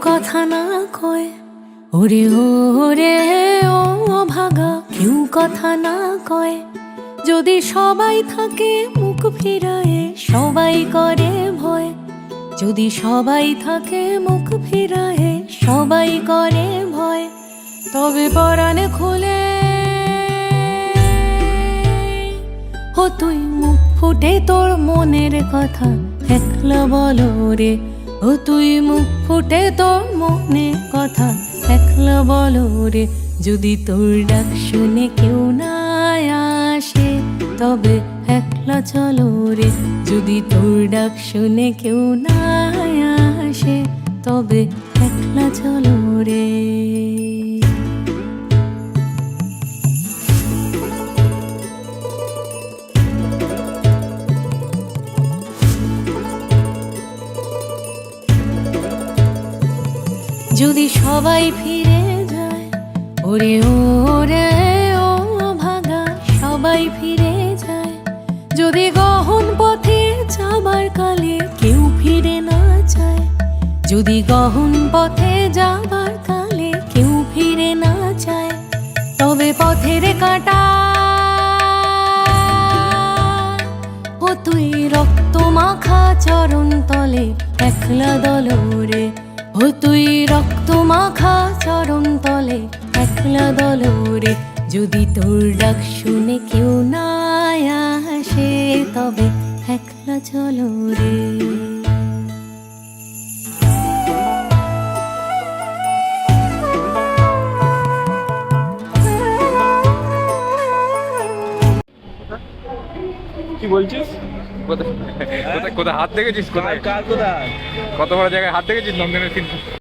কথা না কয়, ওরে ওরে ও ভাগা কেউ কথা না কয়। যদি সবাই থাকে মুখ ফিরায়ে সবাই করে ভয়, যদি সবাই থাকে মুখ ফিরায়ে সবাই করে ভয়, তবে পরাণে খুলে ও তুই মুখ ফুটে তোর মনের কথা একলা বলো রে। ও তুই মুখ ফুটে তোর মনের কথা একলা বলো রে। যদি তোর ডাক শুনে কেউ না আসে তবে একলা চলো রে। যদি তোর ডাক শুনে কেউ না আসে তবে একলা চলো রে। যদি সবাই ফিরে যায়, ওরে ওরে ও ভাগা সবাই ফিরে যায়। যদি গহন পথে যাবার কালে কেউ ফিরে না যায়, যদি গহন পথে যাবার কালে কেউ ফিরে না যায়, তবে পথের কাঁটা ও তুই রক্ত মাখা চরণ তলে একলা দলরে। ও তুই রক্ত মাখা চরণ তলে একলা দলরে। যদি তোর ডাক শুনে কেউ না আসে তবে একলা চলো রে। কি বলছিস? কোথায় কোথায় হাত দেখেছিস? কোথায় কার কোথায়? কত বড় জায়গায় হাত দেখেছিস? নন্দনের সিন